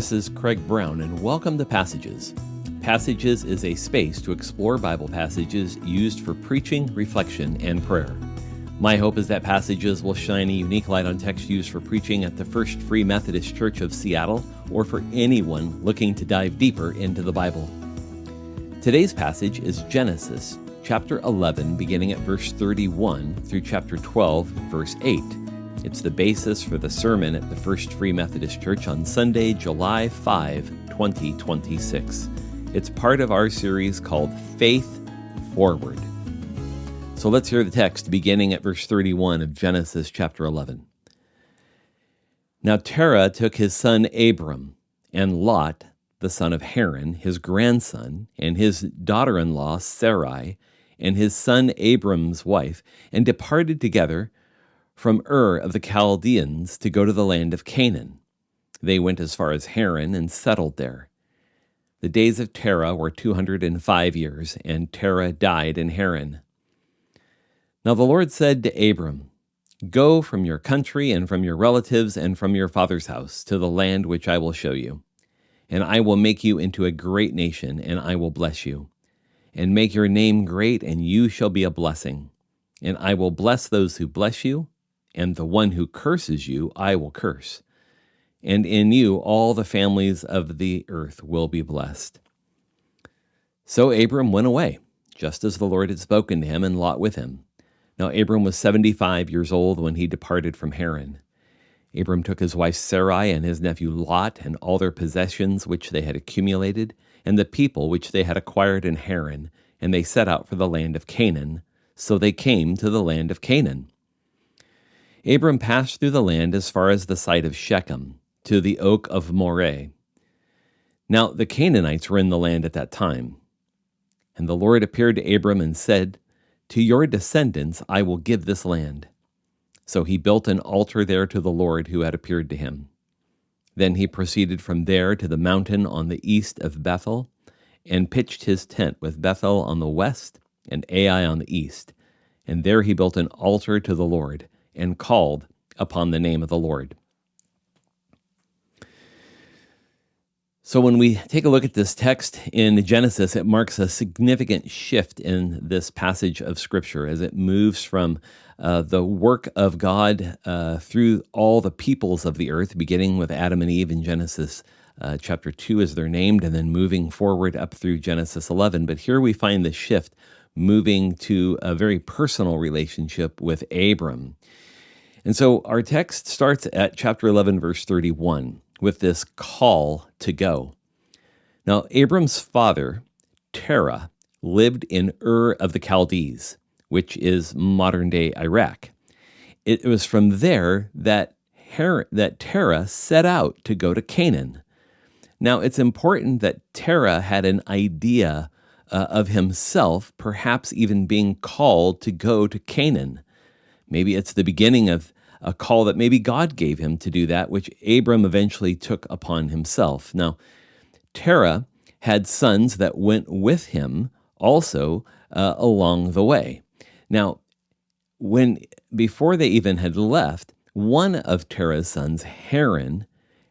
This is Craig Brown, and welcome to Passages. Passages is a space to explore Bible passages used for preaching, reflection, and prayer. My hope is that Passages will shine a unique light on text used for preaching at the First Free Methodist Church of Seattle, or for anyone looking to dive deeper into the Bible. Today's passage is Genesis, chapter 11, beginning at verse 31 through chapter 12, verse 8. It's the basis for the sermon at the First Free Methodist Church on Sunday, July 5, 2026. It's part of our series called Faith Forward. So let's hear the text beginning at verse 31 of Genesis chapter 11. Now Terah took his son Abram, and Lot, the son of Haran, his grandson, and his daughter-in-law Sarai, and his son Abram's wife, and departed together from Ur of the Chaldeans to go to the land of Canaan. They went as far as Haran and settled there. The days of Terah were 205 years, and Terah died in Haran. Now the Lord said to Abram, "Go from your country and from your relatives and from your father's house to the land which I will show you. And I will make you into a great nation, and I will bless you, and make your name great, and you shall be a blessing. And I will bless those who bless you, and the one who curses you I will curse. And in you all the families of the earth will be blessed." So Abram went away, just as the Lord had spoken to him, and Lot with him. Now Abram was 75 years old when he departed from Haran. Abram took his wife Sarai and his nephew Lot and all their possessions which they had accumulated, and the people which they had acquired in Haran, and they set out for the land of Canaan. So they came to the land of Canaan. Abram passed through the land as far as the site of Shechem, to the oak of Moreh. Now the Canaanites were in the land at that time. And the Lord appeared to Abram and said, "To your descendants I will give this land." So he built an altar there to the Lord who had appeared to him. Then he proceeded from there to the mountain on the east of Bethel, and pitched his tent with Bethel on the west and Ai on the east. And there he built an altar to the Lord, and called upon the name of the Lord. So when we take a look at this text in Genesis, it marks a significant shift in this passage of Scripture as it moves from the work of God through all the peoples of the earth, beginning with Adam and Eve in Genesis chapter 2 as they're named, and then moving forward up through Genesis 11. But here we find the shift moving to a very personal relationship with Abram. And so our text starts at chapter 11, verse 31, with this call to go. Now, Abram's father, Terah, lived in Ur of the Chaldees, which is modern-day Iraq. It was from there that Terah set out to go to Canaan. Now, it's important that Terah had an idea of himself, perhaps even being called to go to Canaan. Maybe it's the beginning of a call that maybe God gave him to do that, which Abram eventually took upon himself. Now, Terah had sons that went with him also along the way. Now, before they even had left, one of Terah's sons, Haran,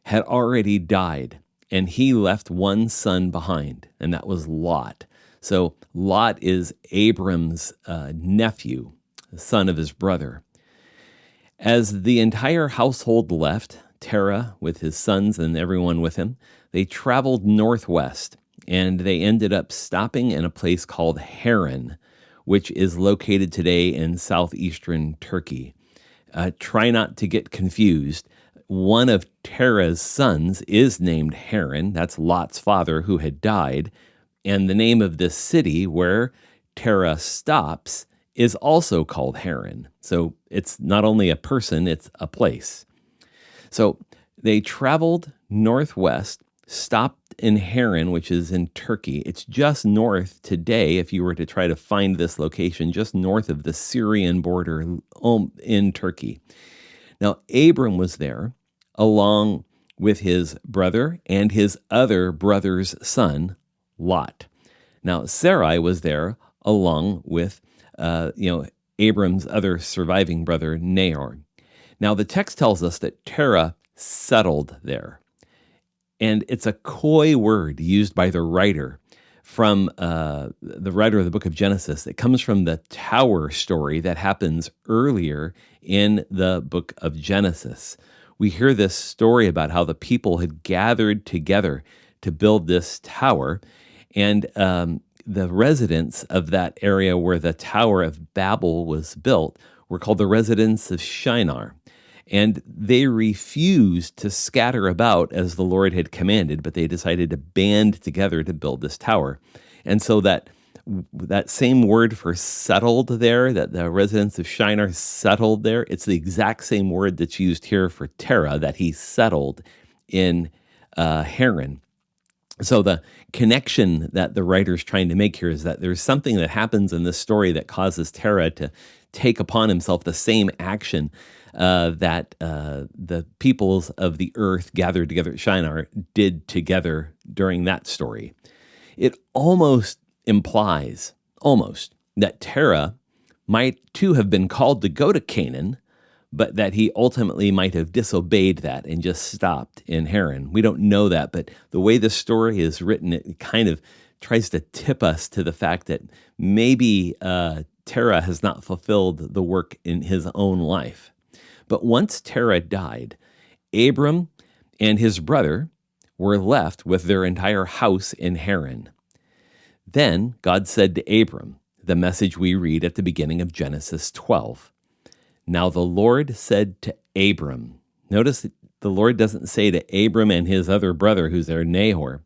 had already died, and he left one son behind, and that was Lot. So Lot is Abram's nephew, the son of his brother. As the entire household left, Terah with his sons and everyone with him, they traveled northwest, and they ended up stopping in a place called Haran, which is located today in southeastern Turkey. Try not to get confused. One of Terah's sons is named Haran. That's Lot's father who had died. And the name of this city where Terah stops is also called Haran. So it's not only a person, it's a place. So they traveled northwest, stopped in Haran, which is in Turkey. It's just north today, if you were to try to find this location, just north of the Syrian border in Turkey. Now, Abram was there along with his brother and his other brother's son, Lot. Now, Sarai was there along with Abram's other surviving brother, Nahor. Now, the text tells us that Terah settled there. And it's a coy word used by the writer the writer of the book of Genesis. It comes from the tower story that happens earlier in the book of Genesis. We hear this story about how the people had gathered together to build this tower, and the residents of that area where the Tower of Babel was built were called the residents of Shinar. And they refused to scatter about as the Lord had commanded, but they decided to band together to build this tower. And so that same word for settled there, that the residents of Shinar settled there, it's the exact same word that's used here for Terah, that he settled in Haran. So the connection that the writer's trying to make here is that there's something that happens in this story that causes Terah to take upon himself the same action that the peoples of the earth gathered together at Shinar did together during that story. It almost implies, that Terah might too have been called to go to Canaan, but that he ultimately might have disobeyed that and just stopped in Haran. We don't know that, but the way the story is written, it kind of tries to tip us to the fact that maybe Terah has not fulfilled the work in his own life. But once Terah died, Abram and his brother were left with their entire house in Haran. Then God said to Abram, the message we read at the beginning of Genesis 12, "Now the Lord said to Abram," notice that the Lord doesn't say to Abram and his other brother who's there, Nahor.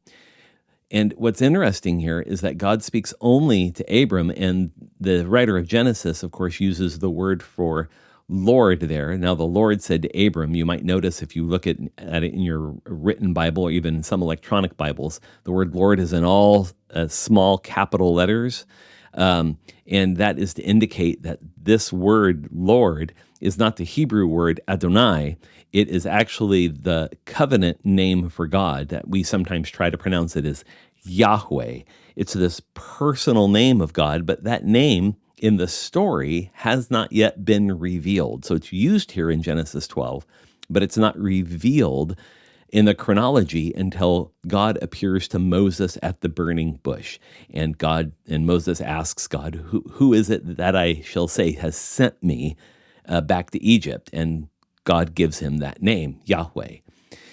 And what's interesting here is that God speaks only to Abram, and the writer of Genesis, of course, uses the word for Lord there. Now the Lord said to Abram. You might notice if you look at it in your written Bible or even some electronic Bibles, the word Lord is in all small capital letters. And that is to indicate that this word Lord is not the Hebrew word Adonai. It is actually the covenant name for God that we sometimes try to pronounce it as Yahweh. It's this personal name of God, but that name in the story has not yet been revealed. So it's used here in Genesis 12, but it's not revealed in the chronology until God appears to Moses at the burning bush. And Moses asks God, who is it that I shall say has sent me back to Egypt? And God gives him that name, Yahweh.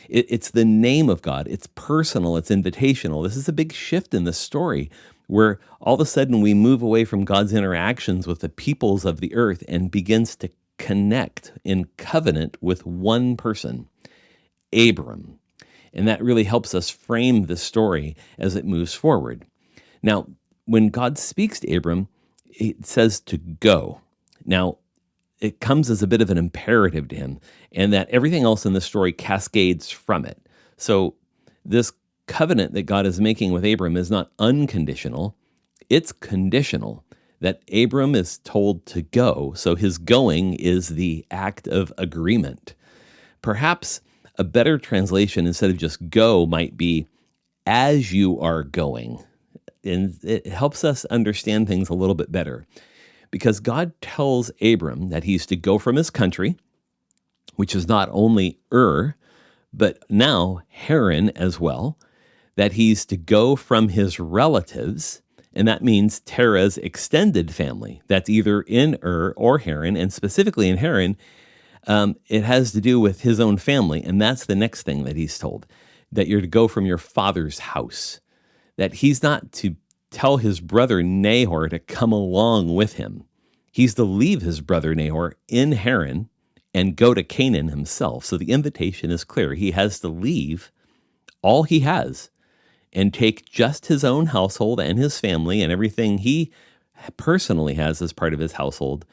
It's the name of God. It's personal. It's invitational. This is a big shift in the story where all of a sudden we move away from God's interactions with the peoples of the earth and begins to connect in covenant with one person, Abram. And that really helps us frame the story as it moves forward. Now, when God speaks to Abram, it says to go. Now, it comes as a bit of an imperative to him, and that everything else in the story cascades from it. So this covenant that God is making with Abram is not unconditional, it's conditional, that Abram is told to go, so his going is the act of agreement. Perhaps a better translation instead of just go might be as you are going. And it helps us understand things a little bit better. Because God tells Abram that he's to go from his country, which is not only but now Haran as well, that he's to go from his relatives, and that means Terah's extended family. That's either in or Haran, and specifically in Haran, it has to do with his own family, and that's the next thing that he's told, that you're to go from your father's house, that he's not to tell his brother Nahor to come along with him. He's to leave his brother Nahor in Haran and go to Canaan himself. So the invitation is clear. He has to leave all he has and take just his own household and his family and everything he personally has as part of his household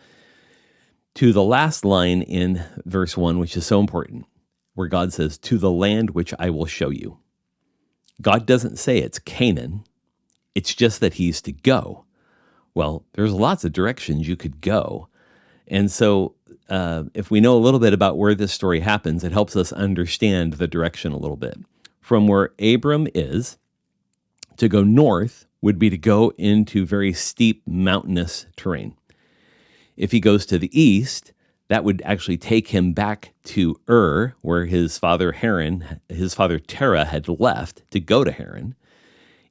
to the last line in verse 1, which is so important, where God says, "To the land which I will show you." God doesn't say it's Canaan. It's just that he's to go. Well, there's lots of directions you could go. And so if we know a little bit about where this story happens, it helps us understand the direction a little bit. From where Abram is, to go north would be to go into very steep mountainous terrain. If he goes to the east, That would actually take him back to Ur, where his father Terah had left to go to Haran.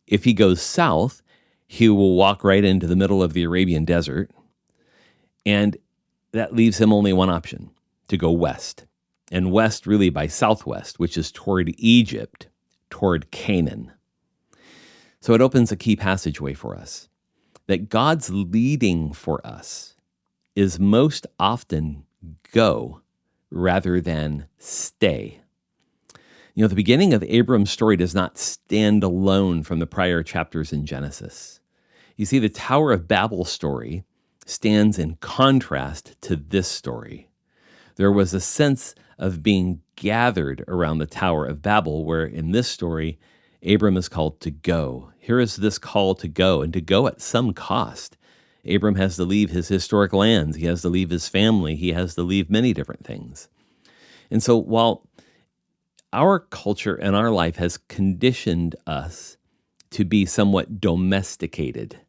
If he goes south, he will walk right into the middle of the Arabian desert, and that leaves him only one option, to go west. And west really by southwest, which is toward Egypt, toward Canaan. So it opens a key passageway for us, that God's leading for us is most often go rather than stay. You know, the beginning of Abram's story does not stand alone from the prior chapters in Genesis. You see, the Tower of Babel story stands in contrast to this story. There was a sense of being gathered around the Tower of Babel, where in this story, Abram is called to go. Here is this call to go, and to go at some cost. Abram has to leave his historic lands. He has to leave his family. He has to leave many different things. And so while our culture and our life has conditioned us to be somewhat domesticated,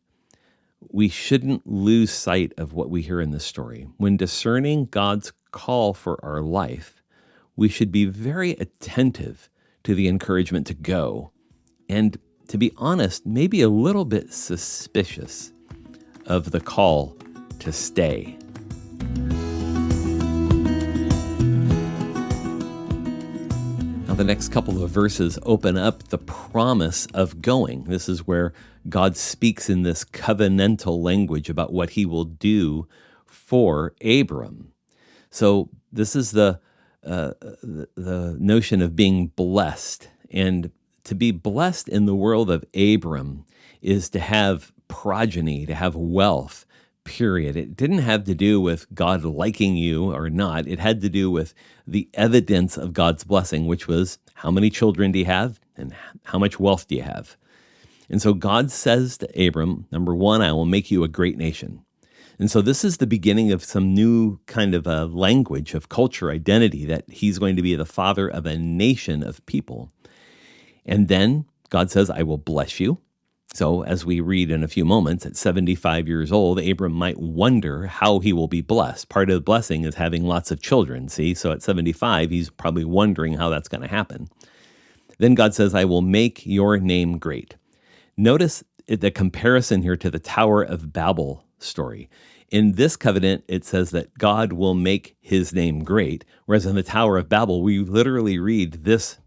we shouldn't lose sight of what we hear in this story. When discerning God's call for our life, we should be very attentive to the encouragement to go, and to be honest, maybe a little bit suspicious of the call to stay. Now, the next couple of verses open up the promise of going. This is where God speaks in this covenantal language about what he will do for Abram. So this is the notion of being blessed. And to be blessed in the world of Abram is to have progeny, to have wealth, period. It didn't have to do with God liking you or not. It had to do with the evidence of God's blessing, which was how many children do you have and how much wealth do you have? And so God says to Abram, number one, I will make you a great nation. And so this is the beginning of some new kind of a language of culture identity, that he's going to be the father of a nation of people. And then God says, I will bless you. So as we read in a few moments, at 75 years old, Abram might wonder how he will be blessed. Part of the blessing is having lots of children, see? So at 75, he's probably wondering how that's going to happen. Then God says, I will make your name great. Notice the comparison here to the Tower of Babel story. In this covenant, it says that God will make his name great, whereas in the Tower of Babel, we literally read this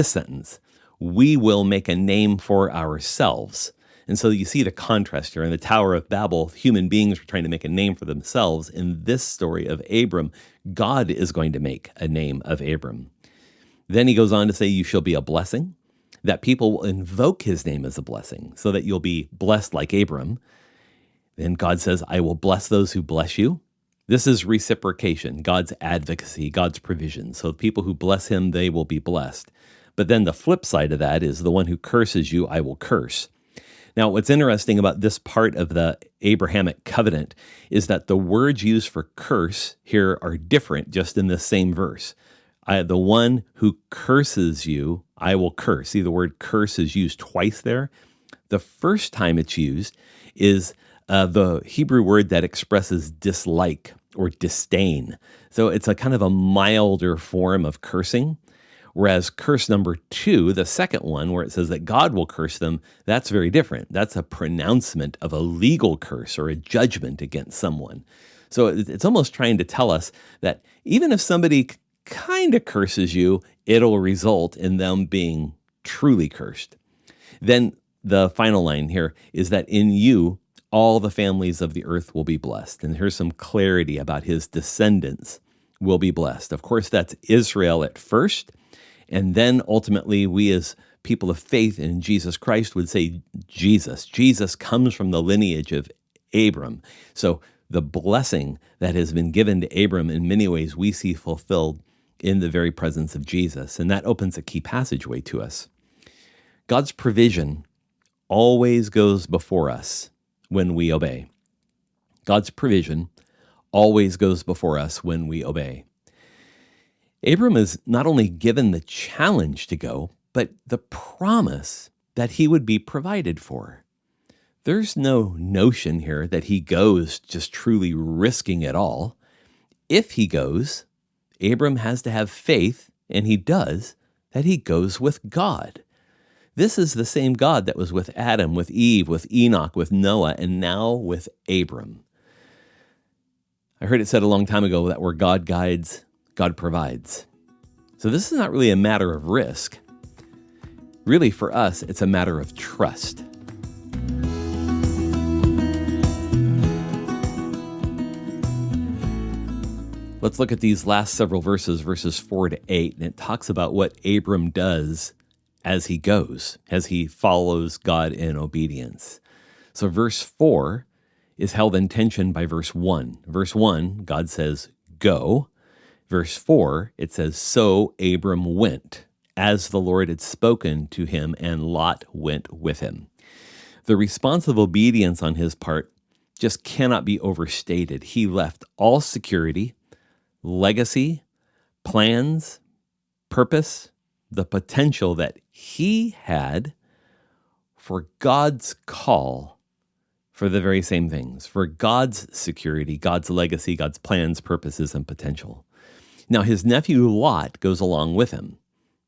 sentence, we will make a name for ourselves. And so you see the contrast here. In the Tower of Babel, human beings were trying to make a name for themselves. In this story of Abram, God is going to make a name of Abram. Then he goes on to say, you shall be a blessing, that people will invoke his name as a blessing, so that you'll be blessed like Abram. Then God says, I will bless those who bless you. This is reciprocation, God's advocacy, God's provision. So people who bless him, they will be blessed. But then the flip side of that is the one who curses you, I will curse. Now, what's interesting about this part of the Abrahamic covenant is that the words used for curse here are different just in the same verse. The one who curses you, I will curse. See, the word curse is used twice there. The first time it's used is the Hebrew word that expresses dislike or disdain. So it's a kind of a milder form of cursing. Whereas curse number 2, the second one, where it says that God will curse them, that's very different. That's a pronouncement of a legal curse or a judgment against someone. So it's almost trying to tell us that even if somebody kind of curses you, it'll result in them being truly cursed. Then the final line here is that in you, all the families of the earth will be blessed. And here's some clarity about his descendants will be blessed. Of course, that's Israel at first. And then ultimately, we as people of faith in Jesus Christ would say Jesus. Jesus comes from the lineage of Abram. So the blessing that has been given to Abram in many ways we see fulfilled in the very presence of Jesus. And that opens a key passageway to us. God's provision always goes before us when we obey. God's provision always goes before us when we obey. Abram is not only given the challenge to go, but the promise that he would be provided for. There's no notion here that he goes just truly risking it all. if he goes, Abram has to have faith, and he does, that he goes with God. This is the same God that was with Adam, with Eve, with Enoch, with Noah, and now with Abram. I heard it said a long time ago that where God guides, God provides. So this is not really a matter of risk. Really, for us, it's a matter of trust. Let's look at these last several verses, verses 4 to 8, and it talks about what Abram does as he goes, as he follows God in obedience. So verse 4 is held in tension by verse 1. Verse 1, God says, go. Verse 4, it says, so Abram went, as the Lord had spoken to him, and Lot went with him. The response of obedience on his part just cannot be overstated. He left all security, legacy, plans, purpose, the potential that he had for God's call for the very same things, for God's security, God's legacy, God's plans, purposes, and potential. Now, his nephew Lot goes along with him.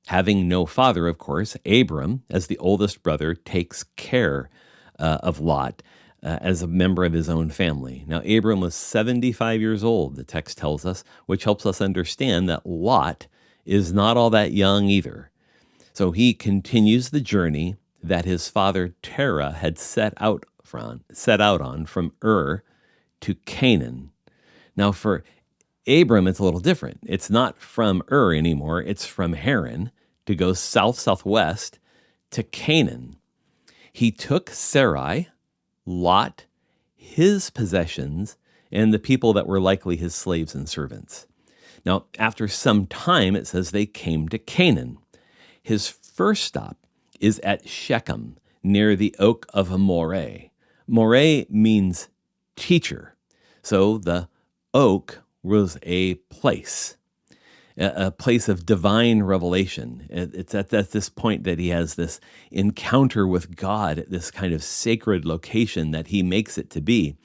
Having no father, of course, Abram, as the oldest brother, takes care of Lot as a member of his own family. Now, Abram was 75 years old, the text tells us, which helps us understand that Lot is not all that young either. So he continues the journey that his father Terah had set out on from Ur to Canaan. Now, for Abram, it's a little different. It's not from Ur anymore. It's from Haran to go southwest to Canaan. He took Sarai, Lot, his possessions, and the people that were likely his slaves and servants. Now, after some time, it says they came to Canaan. His first stop is at Shechem, near the oak of Moreh. Moreh means teacher. So the oak was a place of divine revelation. It's at this point that he has this encounter with God at this kind of sacred location that he makes it to be.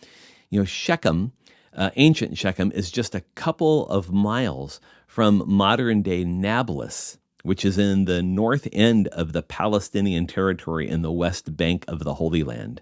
You know, Shechem, ancient Shechem, is just a couple of miles from modern-day Nablus, which is in the north end of the Palestinian territory in the west bank of the Holy Land.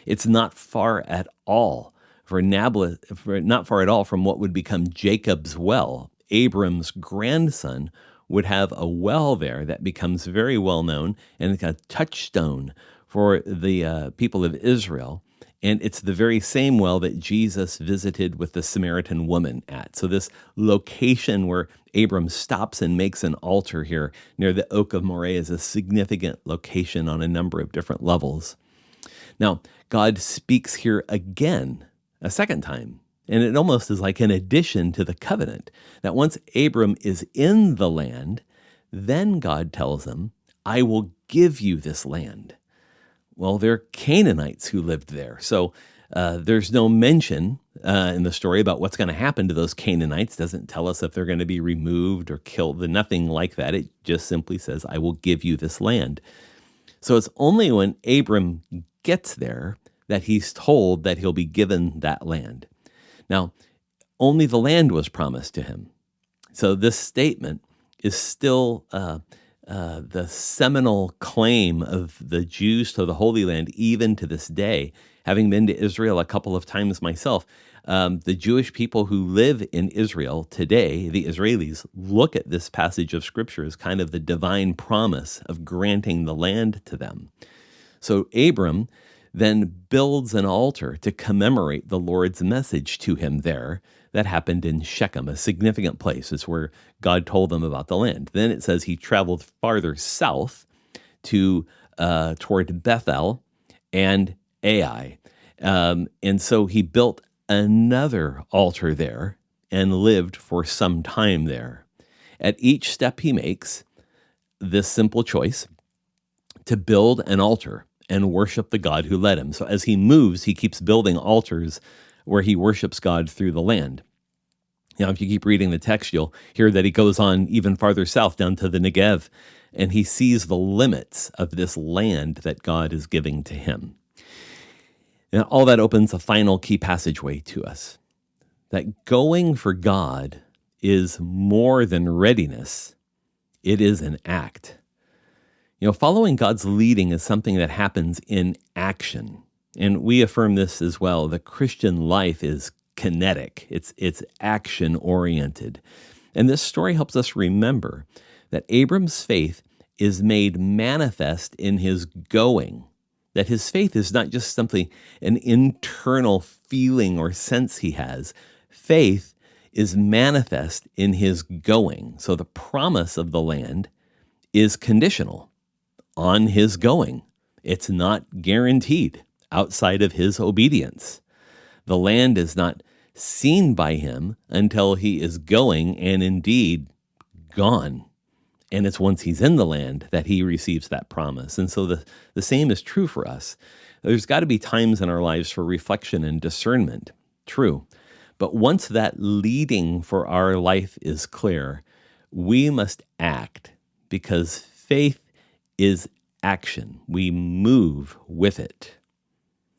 It's not far at all not far at all from what would become Jacob's well. Abram's grandson would have a well there that becomes very well known and a touchstone for the people of Israel. And it's the very same well that Jesus visited with the Samaritan woman at. So this location where Abram stops and makes an altar here near the Oak of Moreh is a significant location on a number of different levels. Now, God speaks here again, a second time, and it almost is like an addition to the covenant, that once Abram is in the land, then God tells him, I will give you this land. Well, there are Canaanites who lived there. So there's no mention in the story about what's going to happen to those Canaanites. It doesn't tell us if they're going to be removed or killed, nothing like that. It just simply says, I will give you this land. So it's only when Abram gets there that he's told that he'll be given that land. Now, only the land was promised to him. So this statement is still the seminal claim of the Jews to the Holy Land, even to this day. Having been to Israel a couple of times myself, the Jewish people who live in Israel today, the Israelis, look at this passage of Scripture as kind of the divine promise of granting the land to them. So Abram then builds an altar to commemorate the Lord's message to him there that happened in Shechem, a significant place. It's where God told them about the land. Then it says he traveled farther south to toward Bethel and Ai. And so he built another altar there and lived for some time there. At each step he makes this simple choice to build an altar and worship the God who led him. So as he moves, he keeps building altars where he worships God through the land. Now, if you keep reading the text, you'll hear that he goes on even farther south down to the Negev, and he sees the limits of this land that God is giving to him. Now, all that opens a final key passageway to us. that going for God is more than readiness. It is an act. Following God's leading is something that happens in action. And we affirm this as well. The Christian life is kinetic. It's action-oriented. And this story helps us remember that Abram's faith is made manifest in his going, that his faith is not just something, an internal feeling or sense he has. Faith is manifest in his going. So the promise of the land is conditional on his going. It's not guaranteed outside of his obedience. The land is not seen by him until he is going and indeed gone. And it's once he's in the land that he receives that promise. And so the same is true for us. There's got to be times in our lives for reflection and discernment. True. But once that leading for our life is clear, we must act, because faith is action. We move with it.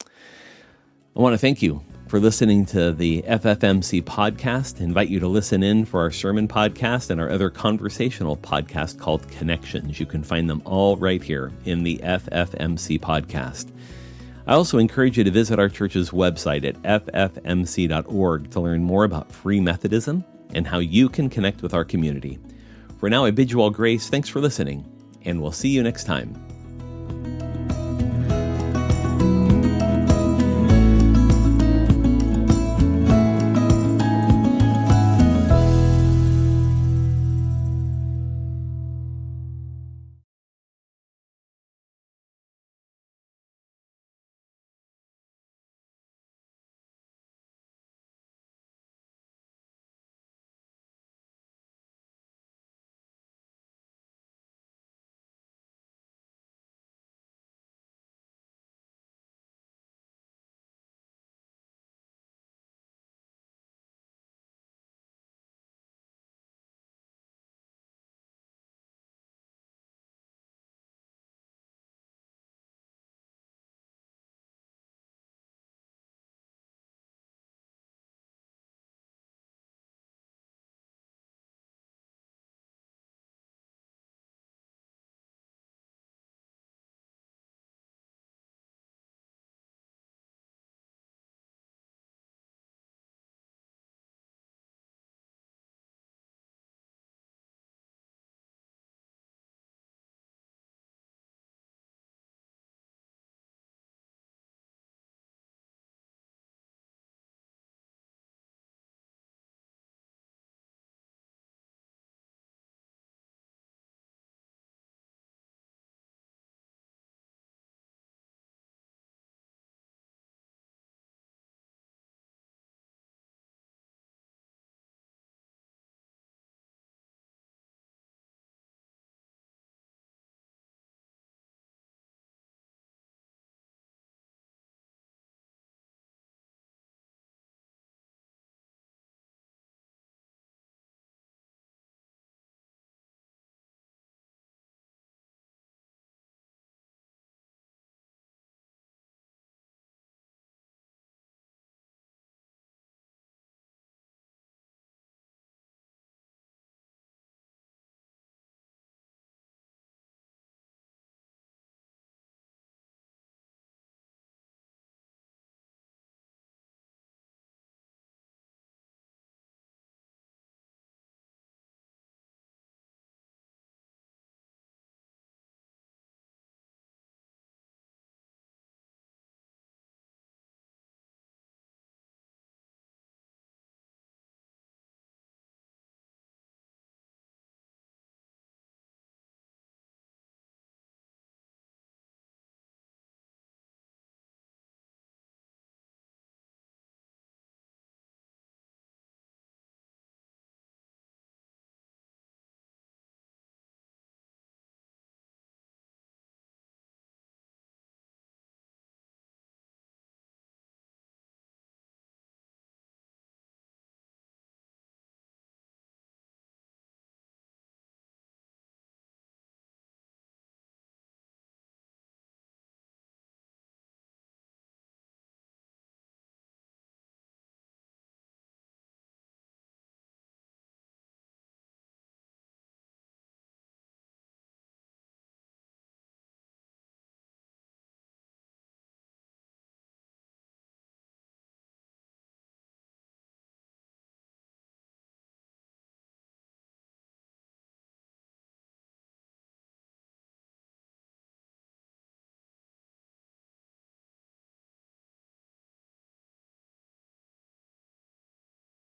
I want to thank you for listening to the FFMC podcast. I invite you to listen in for our sermon podcast and our other conversational podcast called Connections. You can find them all right here in the FFMC podcast. I also encourage you to visit our church's website at ffmc.org to learn more about free Methodism and how you can connect with our community. For now, I bid you all grace. Thanks for listening, and we'll see you next time.